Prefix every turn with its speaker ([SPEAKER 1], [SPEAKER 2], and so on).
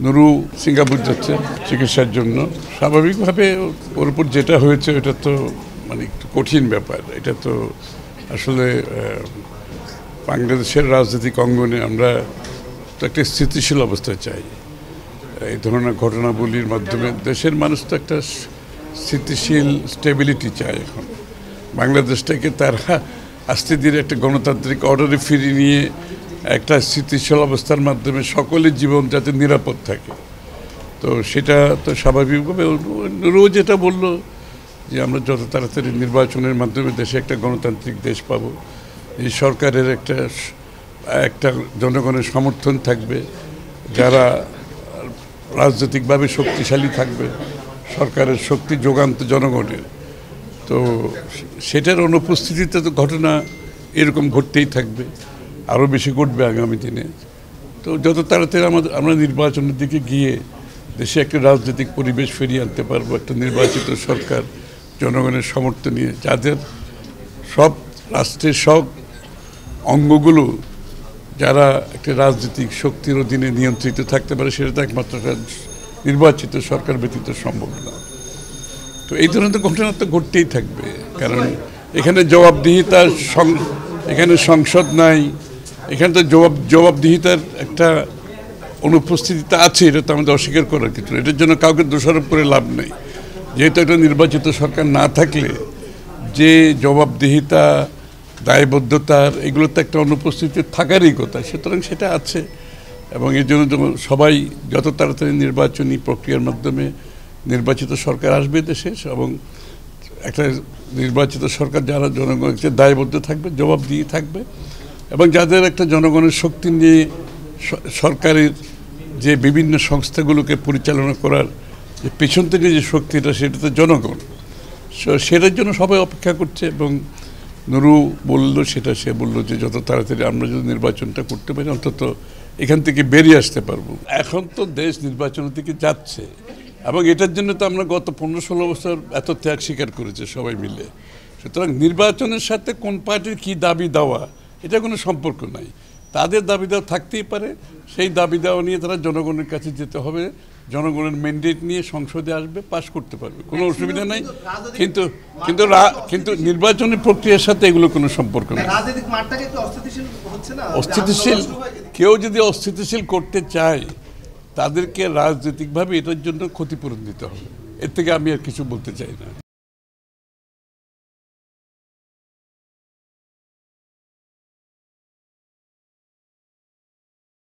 [SPEAKER 1] Nuru Singapore যাচ্ছে চিকিৎসার জন্য। স্বাভাবিকভাবে ওর উপর যেটা হয়েছে এটা তো মানে একটু কঠিন ব্যাপার। এটা তো আসলে বাংলাদেশের রাজনৈতিক অঙ্গনে আমরা তো একটা স্থিতিশীল অবস্থা চাই। এই ধরনের ঘটনাবলীর মাধ্যমে দেশের মানুষ তো একটা স্থিতিশীল স্টেবিলিটি চায়। এখন বাংলাদেশটাকে তারা আস্তে ধীরে একটা গণতান্ত্রিক অর্ডারে ফিরিয়ে নিয়ে একটা স্থিতিশীল অবস্থার মাধ্যমে সকলের জীবন যাতে নিরাপদ থাকে, তো সেটা তো স্বাভাবিকভাবে রোজ যেটা বললো যে আমরা যত তাড়াতাড়ি নির্বাচনের মাধ্যমে দেশে একটা গণতান্ত্রিক দেশ পাবো, এই সরকারের একটা জনগণের সমর্থন থাকবে, যারা রাজনৈতিকভাবে শক্তিশালী থাকবে, সরকারের শক্তি যোগান তো জনগণের। তো সেটার অনুপস্থিতিতে তো ঘটনা এরকম ঘটতেই থাকবে, আরও বেশি ঘটবে আগামী দিনে। তো যত তাড়াতাড়ি আমরা নির্বাচনের দিকে গিয়ে দেশে একটা রাজনৈতিক পরিবেশ ফিরিয়ে আনতে পারবো, একটা নির্বাচিত সরকার জনগণের সমর্থন নিয়ে, যাদের সব রাষ্ট্রের সব অঙ্গগুলো যারা একটা রাজনৈতিক শক্তির অধীনে নিয়ন্ত্রিত থাকতে পারে, সেটা তো একমাত্র নির্বাচিত সরকার ব্যতীত সম্ভব না। তো এই ধরনের ঘটনা তো ঘটতেই থাকবে, কারণ এখানে জবাবদিহিতার এখানে সংসদ নাই, এখানে তো জবাবদিহিতার একটা অনুপস্থিতিতে আছে, এটা তো আমাদের অস্বীকার করার কিছু। এটার জন্য কাউকে দোষারোপ করে লাভ নেই। যেহেতু একটা নির্বাচিত সরকার না থাকলে যে জবাবদিহিতা, দায়বদ্ধতার, এগুলো তো একটা অনুপস্থিতি থাকারই কথা, সুতরাং সেটা আছে। এবং এর জন্য সবাই যত তাড়াতাড়ি নির্বাচনী প্রক্রিয়ার মাধ্যমে নির্বাচিত সরকার আসবে দেশে, এবং একটা নির্বাচিত সরকার যারা জনগণকে দায়বদ্ধ থাকবে, জবাব দিয়ে থাকবে, এবং যাদের একটা জনগণের শক্তি নিয়ে সরকারের যে বিভিন্ন সংস্থাগুলোকে পরিচালনা করার যে পেছন থেকে যে শক্তিটা, সেটা তো জনগণ। সেটার জন্য সবাই অপেক্ষা করছে। এবং নুরু বলল, সে বলল যে যত তাড়াতাড়ি আমরা যদি নির্বাচনটা করতে পারি, অন্তত এখান থেকে বেরিয়ে আসতে পারবো। এখন তো দেশ নির্বাচনের দিকে যাচ্ছে, এবং এটার জন্য তো আমরা গত 15-16 বছর এত ত্যাগ স্বীকার করেছে সবাই মিলে। সুতরাং নির্বাচনের সাথে কোন পার্টির কী দাবি দেওয়া, এটা কোনো সম্পর্ক নাই। তাদের দাবি দেওয়া থাকতেই পারে, সেই দাবি দেওয়া নিয়ে তারা জনগণের কাছে যেতে হবে, জনগণের ম্যান্ডেট নিয়ে সংসদে আসবে, পাশ করতে পারবে, কোনো অসুবিধা নেই। কিন্তু নির্বাচনী প্রক্রিয়ার সাথে এগুলো কোনো সম্পর্ক নেই। অস্থিতিশীল কেউ যদি অস্থিতিশীল করতে চায়, তাদেরকে রাজনৈতিকভাবে এটার জন্য ক্ষতিপূরণ দিতে হবে। এর থেকে আমি আর কিছু বলতে চাই না।